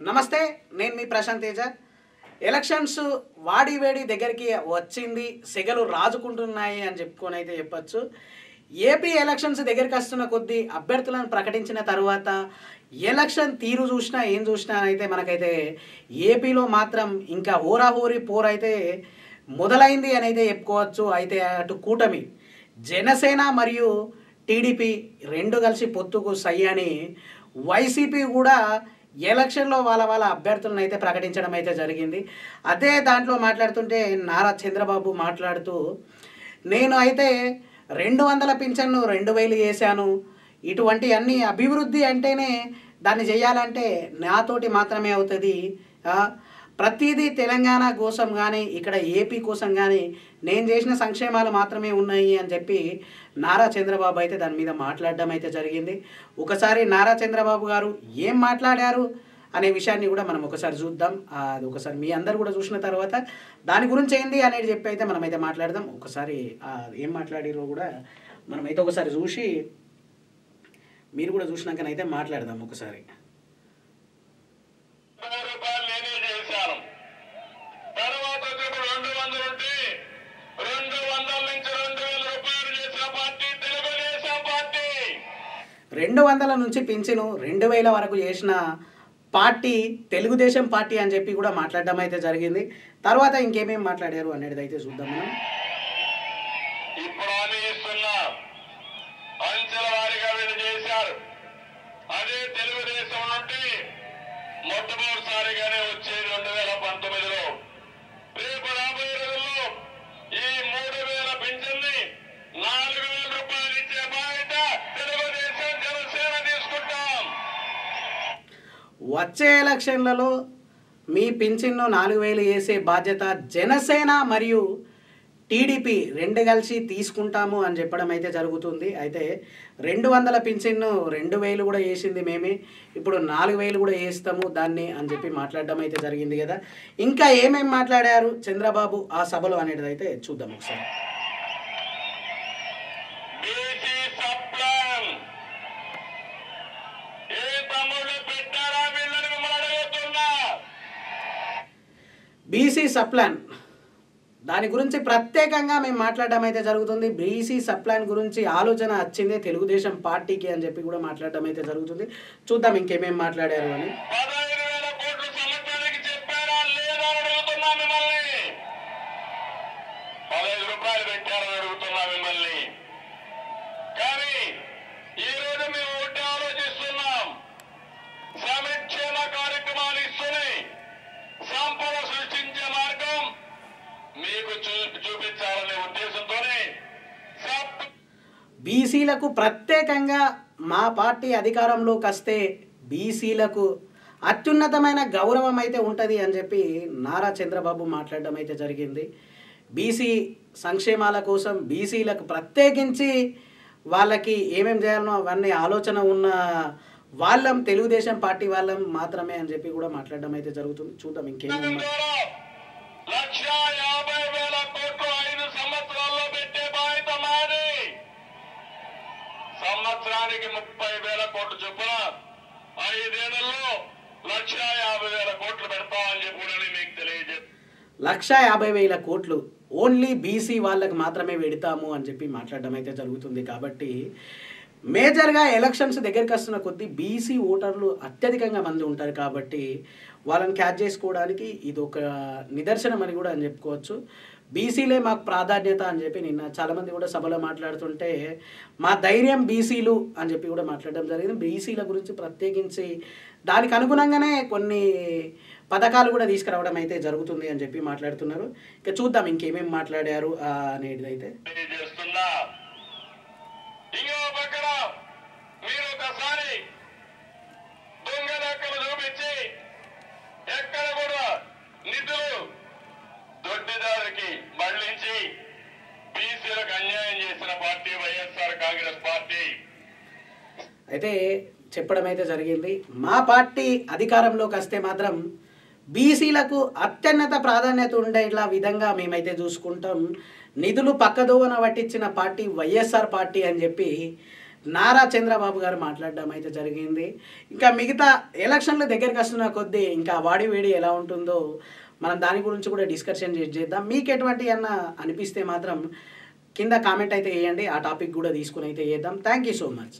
నమస్తే, నేను మీ ప్రశాంత్ తేజ. ఎలక్షన్స్ వాడి వేడి దగ్గరికి వచ్చింది, సెగలు రాజుకుంటున్నాయి అని చెప్పుకొని అయితే చెప్పచ్చు. ఏపీ ఎలక్షన్స్ దగ్గరికి వస్తున్న కొద్దీ అభ్యర్థులను ప్రకటించిన తర్వాత ఎలక్షన్ తీరు చూసినా ఏం చూసినా అయితే మనకైతే ఏపీలో మాత్రం ఇంకా హోరాహోరీ పోరైతే మొదలైంది అని అయితే చెప్పుకోవచ్చు. అయితే అటు కూటమి జనసేన మరియు టీడీపీ రెండు కలిసి పొత్తుకు సై అని వైసీపీ కూడా ఎలక్షన్లో వాళ్ళ అభ్యర్థులను అయితే ప్రకటించడం అయితే జరిగింది. అదే దాంట్లో మాట్లాడుతుంటే నారా చంద్రబాబు మాట్లాడుతూ, నేను అయితే 200 పింఛన్ను 2000 చేశాను, ఇటువంటి అన్ని అభివృద్ధి అంటేనే దాన్ని చేయాలంటే నాతోటి మాత్రమే అవుతుంది, ప్రతిదీ తెలంగాణ కోసం కానీ ఇక్కడ ఏపీ కోసం కానీ నేను చేసిన సంక్షేమాలు మాత్రమే ఉన్నాయి అని చెప్పి నారా చంద్రబాబు అయితే దాని మీద మాట్లాడడం అయితే జరిగింది. ఒకసారి నారా చంద్రబాబు గారు ఏం మాట్లాడారు అనే విషయాన్ని కూడా మనం ఒకసారి చూద్దాం. అది ఒకసారి మీ అందరు కూడా చూసిన తర్వాత దాని గురించి ఏంది అనేది చెప్పి అయితే మనమైతే మాట్లాడదాం. ఒకసారి ఏం మాట్లాడిరో కూడా మనమైతే ఒకసారి చూసి మీరు కూడా చూసినాకనైతే మాట్లాడదాం. ఒకసారి రెండు 200 నుంచి పింఛను 2000 వరకు చేసిన పార్టీ తెలుగుదేశం పార్టీ అని చెప్పి కూడా మాట్లాడడం అయితే జరిగింది. తర్వాత ఇంకేమేమి మాట్లాడారు అనేది అయితే చూద్దాం మనం. ఇప్పుడు హామీ ఇస్తున్నా, అంచెల వారీగా వీళ్ళు చేశారు. అదే తెలుగుదేశం నుండి మొట్టమొదటిసారిగానే వచ్చే 2019లో రేపు రాబోయే రోజుల్లో ఈ 3000 పింఛన్ని 4000 రూపాయలు ఇచ్చే బాధ్యత తెలుగుదేశం జనసేన తీసుకుంటాం. వచ్చే ఎలక్షన్లలో మీ పింఛన్ను 4000 వేసే బాధ్యత జనసేన మరియు టీడీపీ రెండు కలిసి తీసుకుంటాము అని చెప్పడం అయితే జరుగుతుంది. అయితే 200 పింఛన్ను 2000 కూడా వేసింది మేమే, ఇప్పుడు 4000 కూడా వేస్తాము దాన్ని అని చెప్పి మాట్లాడడం అయితే జరిగింది కదా. ఇంకా ఏమేమి మాట్లాడారు చంద్రబాబు ఆ సభలో అనేది అయితే చూద్దాం ఒకసారి. బీసీ సప్లాన్ దాని గురించి ప్రత్యేకంగా మేము మాట్లాడడం అయితే జరుగుతుంది. బీసీ సప్లాన్ గురించి ఆలోచన వచ్చిందే తెలుగుదేశం పార్టీకి అని చెప్పి కూడా మాట్లాడడం అయితే జరుగుతుంది. చూద్దాం ఇంకేమేమి మాట్లాడారు అని. 15,000 కోట్లు సంవత్సరానికి చెప్పారా లేదా అని అడుగుతున్నా మిమ్మల్ని. 15 రూపాయలు పెట్టారని అడుగుతున్నా మిమ్మల్ని. కానీ ఈ రోజు మేము ఒకటి ఆలోచిస్తున్నాం, సంక్షేమ కార్యక్రమాలు ఇస్తున్నాయి, సంపద సృష్టించే మార్గం మీకు చూపించాలనే ఉద్దేశంతోనే బీసీలకు ప్రత్యేకంగా మా పార్టీ అధికారంలోకి వస్తే బీసీలకు అత్యున్నతమైన గౌరవం అయితే ఉంటుంది అని చెప్పి నారా చంద్రబాబు మాట్లాడడం అయితే జరిగింది. బీసీ సంక్షేమాల కోసం బీసీలకు ప్రత్యేకించి వాళ్ళకి ఏమేమి చేయాలనో అవన్నీ ఆలోచన ఉన్న వాళ్ళం తెలుగుదేశం పార్టీ వాళ్ళం మాత్రమే అని చెప్పి కూడా మాట్లాడడం అయితే జరుగుతుంది. చూద్దాం ఇంకేమో. 1,50,000 కోట్లు 5 సంవత్సరాల్లో పెట్టే బాధ్యత మాది. సంవత్సరానికి 30,000 కోట్లు చొప్పున 5 ఏళ్లలో 1,50,000 కోట్లు పెడతామని చెప్పి మీకు తెలియజేస్తాను. 1,50,000 కోట్లు ఓన్లీ బీసీ వాళ్ళకి మాత్రమే పెడతాము అని చెప్పి మాట్లాడడం అయితే జరుగుతుంది. కాబట్టి మేజర్గా ఎలక్షన్స్ దగ్గరికి వస్తున్న కొద్దీ బీసీ ఓటర్లు అత్యధికంగా మంది ఉంటారు కాబట్టి వాళ్ళని క్యాచ్ చేసుకోవడానికి ఇది ఒక నిదర్శనం అని కూడా అని చెప్పుకోవచ్చు. బీసీలే మాకు ప్రాధాన్యత అని చెప్పి నిన్న చాలామంది కూడా సభలో మాట్లాడుతుంటే మా ధైర్యం బీసీలు అని చెప్పి కూడా మాట్లాడడం జరిగింది. బీసీల గురించి ప్రత్యేకించి దానికి అనుగుణంగానే కొన్ని పథకాలు కూడా తీసుకురావడం అయితే జరుగుతుంది అని చెప్పి మాట్లాడుతున్నారు. ఇక చూద్దాం ఇంకేమేమి మాట్లాడారు అనేది అయితే. ఇంకో పక్కన మీరు ఒకసారి దొంగ లెక్కలు చూపించి ఎక్కడ కూడా నిధులు దొడ్డిదారికి మళ్లించి బీసీలకు అన్యాయం చేసిన పార్టీ వైఎస్ఆర్ కాంగ్రెస్ పార్టీ అయితే చెప్పడం అయితే జరిగింది. మా పార్టీ అధికారంలోకి వస్తే మాత్రం బీసీలకు అత్యున్నత ప్రాధాన్యత ఉండేలా విధంగా మేమైతే చూసుకుంటాం. నిధులు పక్కదోవన పట్టించిన పార్టీ వైఎస్ఆర్ పార్టీ అని చెప్పి నారా చంద్రబాబు గారు మాట్లాడడం అయితే జరిగింది. ఇంకా మిగతా ఎలక్షన్లు దగ్గరికి వస్తున్న కొద్దీ ఇంకా వాడి వేడి ఎలా ఉంటుందో మనం దాని గురించి కూడా డిస్కషన్ చేద్దాం. మీకు ఎటువంటి అన్న అనిపిస్తే మాత్రం కింద కామెంట్ అయితే వేయండి, ఆ టాపిక్ కూడా తీసుకుని అయితే చేద్దాం. Thank you so much.